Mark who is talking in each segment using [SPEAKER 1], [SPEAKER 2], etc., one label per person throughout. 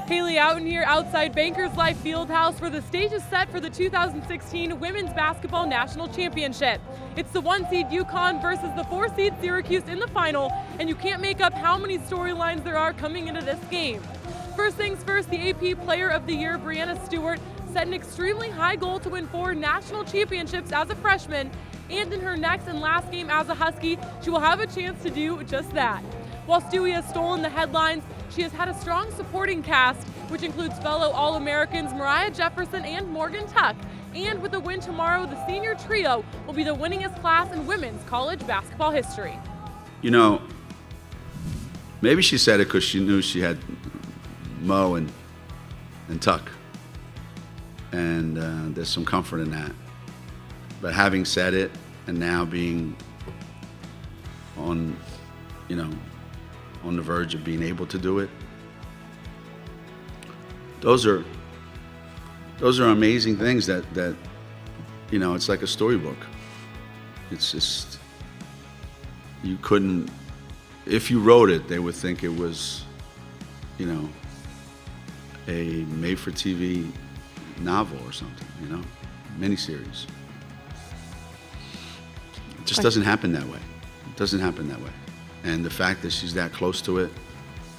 [SPEAKER 1] Haley Outen here outside Bankers Life Fieldhouse where the stage is set for the 2016 Women's Basketball National Championship. It's the 1-seed UConn versus the 4-seed Syracuse in the final, and you can't make up how many storylines there are coming into this game. First things first, the AP Player of the Year, Brianna Stewart, set an extremely high goal to win 4 national championships as a freshman, and in her next and last game as a Husky, she will have a chance to do just that. While Stewie has stolen the headlines, she has had a strong supporting cast, which includes fellow All-Americans Mariah Jefferson and Morgan Tuck. And with a win tomorrow, the senior trio will be the winningest class in women's college basketball history.
[SPEAKER 2] You know, maybe she said it because she knew she had Mo and Tuck. And there's some comfort in that. But having said it, and now being on the verge of being able to do it, those are amazing things that it's like a storybook. It's just, you couldn't, if you wrote it, they would think it was, a made-for-TV novel or something, miniseries. It just doesn't happen that way. It doesn't happen that way. And the fact that she's that close to it,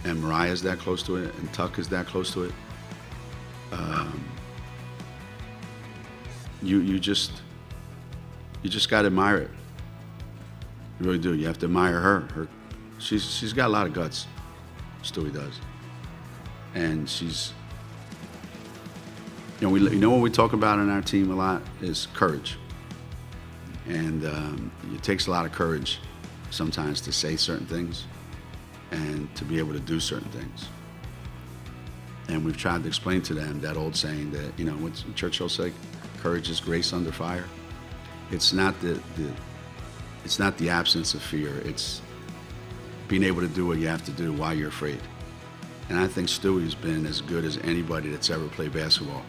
[SPEAKER 2] and Mariah's that close to it, and Tuck is that close to it, you just got to admire it. You really do. You have to admire her. She's got a lot of guts. Stewie does, and she's. What we talk about in our team a lot is courage, and it takes a lot of courage sometimes to say certain things and to be able to do certain things. And we've tried to explain to them that old saying that, what Churchill said, courage is grace under fire. It's not the absence of fear. It's being able to do what you have to do while you're afraid. And I think Stewie's been as good as anybody that's ever played basketball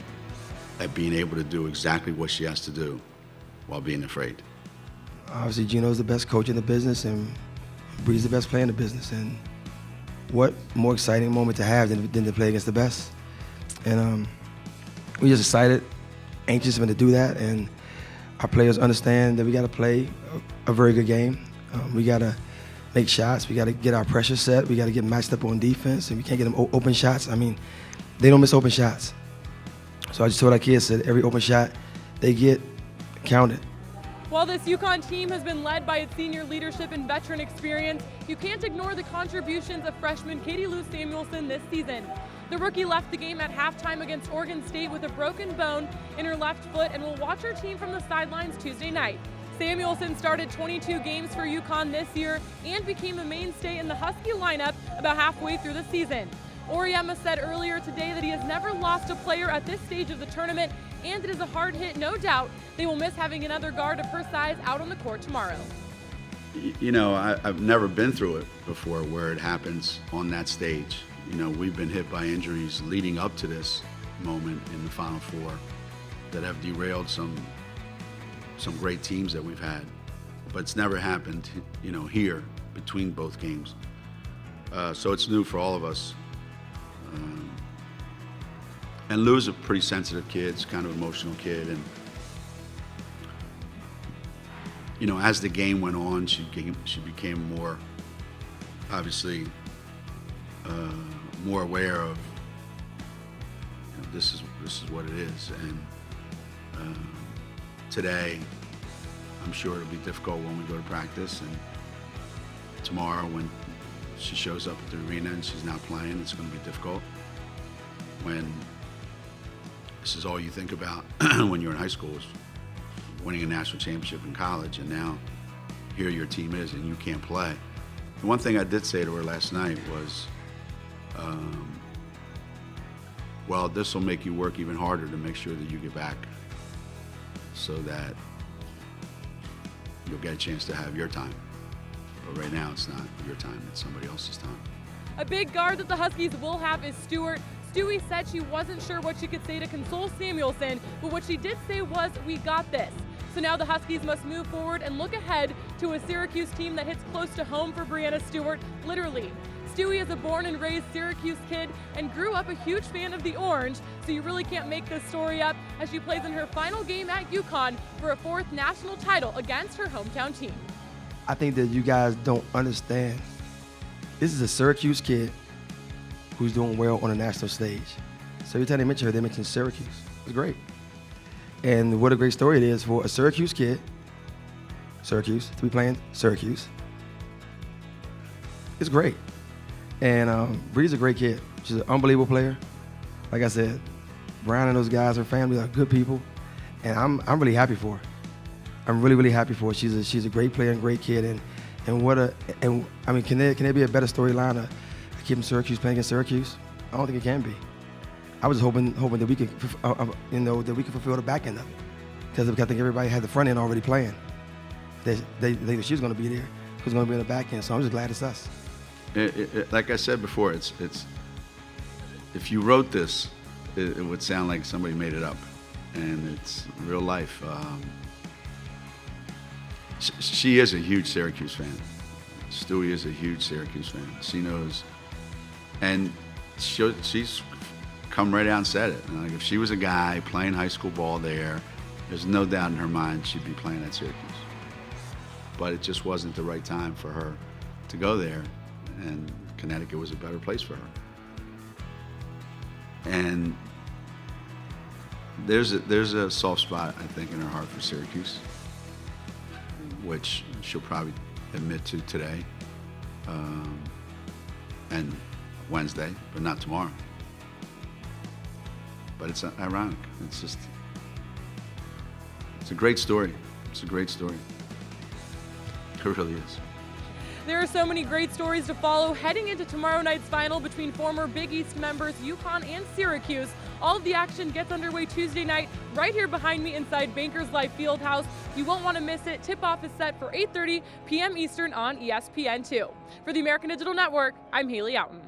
[SPEAKER 2] at being able to do exactly what she has to do while being afraid.
[SPEAKER 3] Obviously, Gino's the best coach in the business, and Bree's the best player in the business. And what more exciting moment to have than to play against the best? And we're just excited, anxious to do that. And our players understand that we got to play a very good game. We got to make shots. We got to get our pressure set. We got to get matched up on defense, and we can't get them open shots. I mean, they don't miss open shots. So I just told our kids that every open shot they get counted.
[SPEAKER 1] While this UConn team has been led by its senior leadership and veteran experience, you can't ignore the contributions of freshman Katie Lou Samuelson this season. The rookie left the game at halftime against Oregon State with a broken bone in her left foot and will watch her team from the sidelines Tuesday night. Samuelson started 22 games for UConn this year and became a mainstay in the Husky lineup about halfway through the season. Oriema said earlier today that he has never lost a player at this stage of the tournament, and it is a hard hit, no doubt. They will miss having another guard of her size out on the court tomorrow.
[SPEAKER 2] I've never been through it before where it happens on that stage. We've been hit by injuries leading up to this moment in the Final Four that have derailed some great teams that we've had. But it's never happened, here between both games. So it's new for all of us. And Lou's a pretty sensitive kid, kind of emotional kid, and as the game went on, she became more, obviously, more aware of this is what it is. And today, I'm sure it'll be difficult when we go to practice, and tomorrow when she shows up at the arena and she's not playing, it's going to be difficult. When this is all you think about when you're in high school is winning a national championship in college, and now here your team is and you can't play. The one thing I did say to her last night was, well, this will make you work even harder to make sure that you get back so that you'll get a chance to have your time. But right now it's not your time, it's somebody else's time.
[SPEAKER 1] A big guard that the Huskies will have is Stewart. Stewie said she wasn't sure what she could say to console Samuelson, but what she did say was, "We got this." So now the Huskies must move forward and look ahead to a Syracuse team that hits close to home for Brianna Stewart, literally. Stewie is a born and raised Syracuse kid and grew up a huge fan of the Orange, so you really can't make this story up as she plays in her final game at UConn for a 4th national title against her hometown team.
[SPEAKER 3] I think that you guys don't understand. This is a Syracuse kid who's doing well on a national stage. So every time they mention her, they mention Syracuse. It's great. And what a great story it is for a Syracuse kid, Syracuse, to be playing Syracuse. It's great. And Bree's a great kid. She's an unbelievable player. Like I said, Brown and those guys, her family are good people. And I'm really happy for her. I'm really, really happy for her. She's a great player and great kid. And I mean, can there be a better storyline of keeping Syracuse playing against Syracuse? I don't think it can be. I was hoping that we could, that we could fulfill the back end of it, because I think everybody had the front end already playing. They knew she was going to be there, who's going to be in the back end. So I'm just glad it's us.
[SPEAKER 2] Like I said before, it's if you wrote this, it would sound like somebody made it up, and it's real life. She is a huge Syracuse fan. Stewie is a huge Syracuse fan. She knows, and she's come right out and said it. Like, if she was a guy playing high school ball there's no doubt in her mind she'd be playing at Syracuse. But it just wasn't the right time for her to go there, and Connecticut was a better place for her. And there's a soft spot, I think, in her heart for Syracuse, which she'll probably admit to today and Wednesday, but not tomorrow. But it's ironic. It's a great story. It's a great story. It really is.
[SPEAKER 1] There are so many great stories to follow heading into tomorrow night's final between former Big East members UConn and Syracuse. All of the action gets underway Tuesday night right here behind me inside Bankers Life Fieldhouse. You won't want to miss it. Tip-off is set for 8:30 p.m. Eastern on ESPN2. For the American Digital Network, I'm Haley Outen.